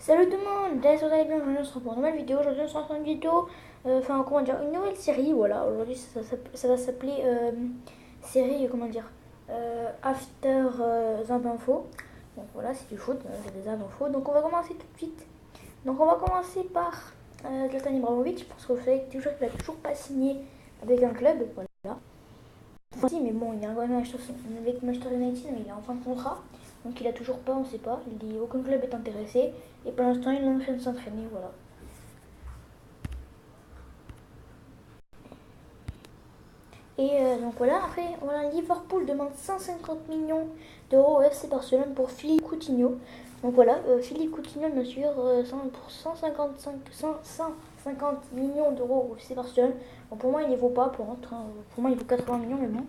Salut tout le monde, j'espère que vous allez bien, aujourd'hui on se retrouve pour une nouvelle vidéo. Aujourd'hui on se retrouve pour une vidéo, comment dire, une nouvelle série, voilà. Aujourd'hui ça va s'appeler série, After Zab Info. Donc voilà, c'est du foot, c'est des Zab Info. Donc on va commencer tout de suite. Donc on va commencer par Zlatan Ibrahimovic, parce que vous savez toujours qu'il n'a toujours pas signé avec un club, voilà. Enfin, si, mais bon, il est avec Manchester United, mais il est en fin de contrat. Donc il a toujours pas, on sait pas. Il dit aucun club est intéressé. Et pour l'instant, il est en train de s'entraîner, voilà. Et donc voilà, après, voilà, Liverpool demande 150 millions d'euros au FC Barcelone pour Philippe Coutinho. Donc voilà, Philippe Coutinho, bien sûr, pour 150 millions d'euros au FC Barcelone. Bon, pour moi, il ne les vaut pas, pour moi, il vaut 80 millions, mais bon.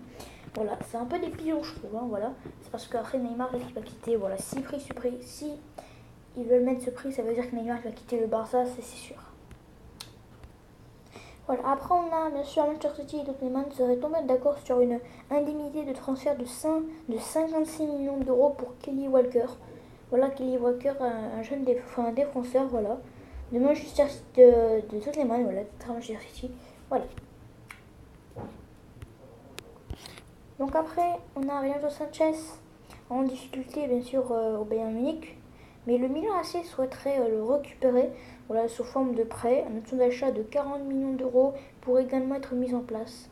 Voilà, c'est un peu des pigeons, je trouve. Hein, voilà. C'est parce qu'après, Neymar, il va quitter. Voilà, si ils veulent mettre ce prix, ça veut dire que Neymar va quitter le Barça, c'est sûr. Voilà. Après, on a bien sûr Manchester City et Tottenham seraient tombés d'accord sur une indemnité de transfert de 56 millions d'euros pour Kelly Walker. Voilà, Kelly Walker, un jeune défenseur, voilà, de Manchester de Tottenham, voilà, de Manchester City. Voilà. Donc après, on a Renato Sanchez en difficulté, bien sûr, au Bayern Munich. Mais le Milan AC souhaiterait le récupérer, voilà, sous forme de prêt. Un option d'achat de 40 millions d'euros pourrait également être mise en place.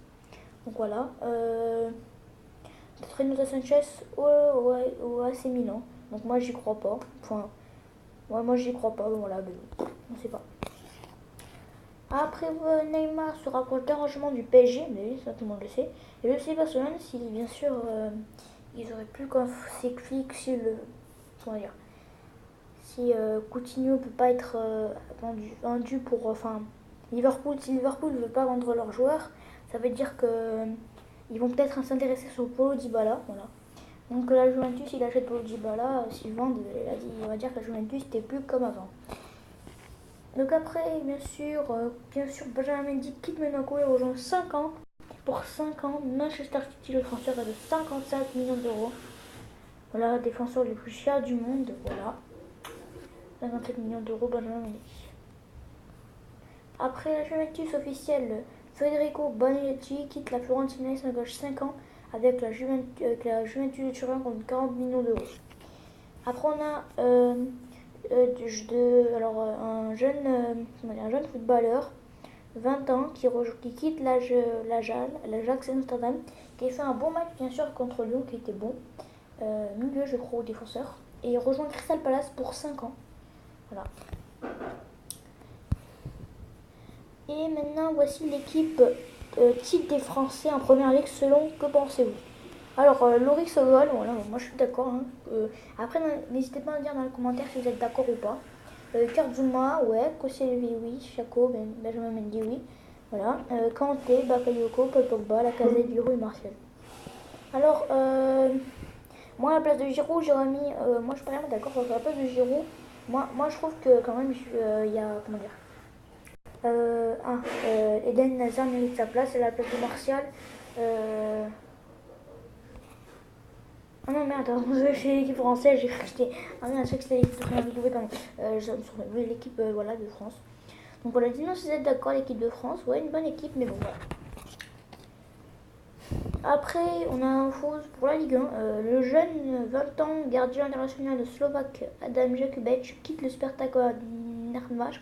Donc voilà. Peut-être Renato Sanchez au AC Milan. Donc moi j'y crois pas. Enfin, ouais, moi j'y crois pas. Voilà, mais on sait pas. Après, Neymar se rapproche d'arrangement du PSG, mais ça tout le monde le sait. Et le FC Barcelone, si bien sûr ils auraient pu si le, comment dire, si Coutinho peut pas être vendu pour, Liverpool, si Liverpool ne veut pas vendre leurs joueurs, ça veut dire que ils vont peut-être s'intéresser sur Paulo Dybala, voilà. Donc la Juventus, il achète Paulo Dybala, s'ils vendent, il va dire que la Juventus n'était plus comme avant. Donc après, bien sûr, Benjamin Mendy quitte Monaco et rejoint 5 ans. Pour 5 ans, Manchester City le transfert est de 55 millions d'euros. Voilà, défenseur le plus cher du monde, voilà. 57 millions d'euros, Benjamin Mendy. Après la Juventus officielle, Federico Bonetti quitte la Fiorentina et s'engage 5 ans avec la Juventus de Turin contre 40 millions d'euros. Après, on a un jeune footballeur, 20 ans, qui quitte l'Ajax Amsterdam, qui a fait un bon match, bien sûr, contre Lyon, qui était bon, milieu, je crois, au défenseur, et il rejoint Crystal Palace pour 5 ans. Voilà. Et maintenant, voici l'équipe type des Français en première ligue, selon que pensez-vous? Alors, Loris au goal, voilà, moi je suis d'accord. Hein. Après, n'hésitez pas à me dire dans les commentaires si vous êtes d'accord ou pas. Kurtzuma, ouais. Koscielny, oui. Chako, Benjamin Mendy, oui. Voilà. Kanté, Bakayoko, Paul Pogba, Lacazette, Giroud et Martial. Alors, moi à la place de Giroud, j'aurais mis. Moi je suis pas vraiment d'accord parce qu'à la place de Giroud, moi je trouve que quand même, il y a. Comment dire, Eden Hazard mérite sa place à la place de Martial. Ah non, merde, c'est l'équipe française, j'ai cru que c'était. Ah merde, je sais que c'était l'équipe de Première Ligue, pardon. L'équipe voilà, de France. Donc voilà, dites-moi si vous êtes d'accord, l'équipe de France. Ouais, une bonne équipe, mais bon, voilà. Après, on a un chose pour la Ligue 1. Le jeune 20 ans gardien international slovaque Adam Jakubec quitte le Spartak Nerva, je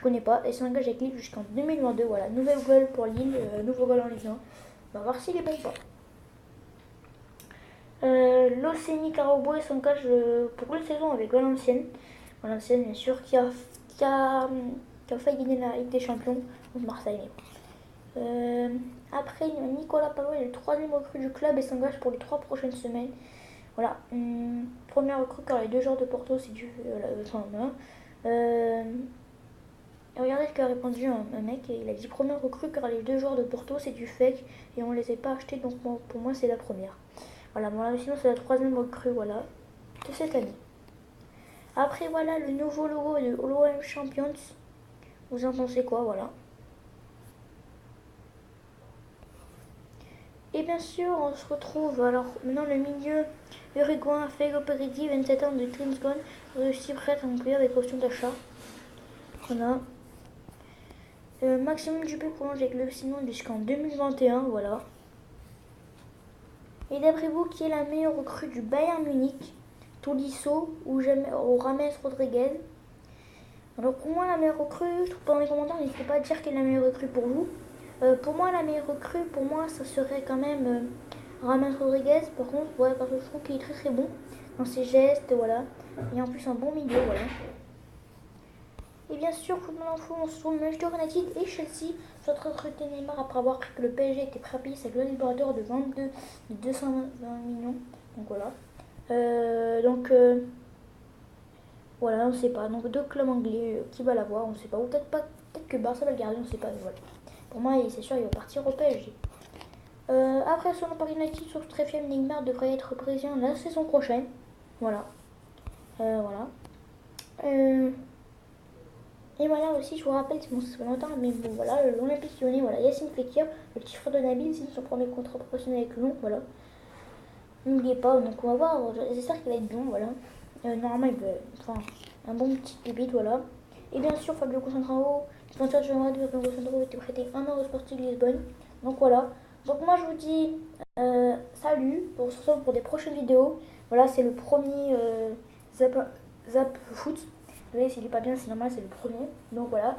connais pas, et s'engage avec Lille jusqu'en 2022. Voilà, nouvelle goal pour Lille, nouveau goal en Ligue 1. On va voir s'il est bon ou pas. L'Océanie Carobo s'engage pour une saison avec Valenciennes. Valenciennes, bien sûr, qui a failli gagner la Ligue des Champions contre Marseille. Après, Nicolas Palo est le troisième recrue du club et s'engage pour les 3 prochaines semaines. Voilà. Première recrue car les 2 joueurs de Porto, c'est du. Regardez ce qu'a répondu un mec. Il a dit première recrue car les 2 joueurs de Porto, c'est du fake et on les a pas achetés. Donc pour moi, c'est la première. Voilà, bon, là, sinon c'est la 3e recrue, voilà, de cette année. Après, voilà, le nouveau logo de l'OM Champions. Vous en pensez quoi, voilà. Et bien sûr, on se retrouve, alors, maintenant le Uruguayen Fego Peretti, 27 ans de Trimscon, réussi prête à Montpellier avec option d'achat. Voilà. Maximum Dupé prolonge avec le Simon jusqu'en 2021, voilà. Et d'après vous, qui est la meilleure recrue du Bayern Munich? Tolisso ou James Rodriguez? Alors pour moi, la meilleure recrue, je trouve pas dans les commentaires, n'hésitez pas à dire quelle est la meilleure recrue pour vous. Pour moi, la meilleure recrue, pour moi, ça serait quand même James Rodriguez. Par contre, ouais, parce que je trouve qu'il est très très bon dans ses gestes, voilà. Et en plus, un bon milieu, voilà. Et bien sûr, Football Info, on se retrouve Manchester United et Chelsea souhaitent recruter Neymar après avoir appris que le PSG était prêt à payer sa gloire libérateur de 220 millions. Donc voilà. Voilà, on ne sait pas. Donc deux clubs anglais qui va l'avoir, on ne sait pas. Ou peut-être pas, peut-être que Barça va le garder, on ne sait pas. Mais voilà. Pour moi, c'est sûr, il va partir au PSG. Après, selon Paris United, source très fiable, Neymar devrait être président la saison prochaine. Voilà. Voilà. Et voilà aussi, je vous rappelle, bon, ça fait longtemps, mais bon, voilà, l'Olympique Lyonnais, voilà, Yacine Fekir, le petit frère de Nabil, c'est son premier contrat professionnel avec Lyon, voilà. N'oubliez pas, donc on va voir, j'espère qu'il va être bon, voilà. Normalement, il va, enfin, un bon petit pépite, voilà. Et bien sûr, Fabio Concentrao, sponsor de Fabio Concentrao, était prêté 1 an au Sporting Lisbonne. Donc voilà. Donc moi, je vous dis salut, on se retrouve pour des prochaines vidéos. Voilà, c'est le premier Zap Foot. Vous voyez, s'il est pas bien, c'est normal, c'est le premier. Donc voilà.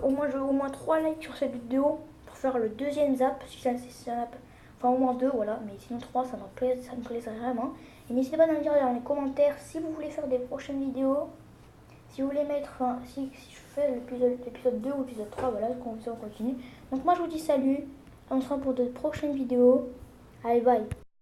Au moins 3 likes sur cette vidéo pour faire le deuxième Zap. Si ça, enfin, au moins 2, voilà. Mais sinon 3, ça me plaiserait vraiment. Et n'hésitez pas à me dire dans les commentaires si vous voulez faire des prochaines vidéos. Si vous voulez mettre, enfin, si je fais l'épisode 2 ou l'épisode 3, voilà, on continue. Donc moi, je vous dis salut. On se retrouve pour de prochaines vidéos. Allez, bye.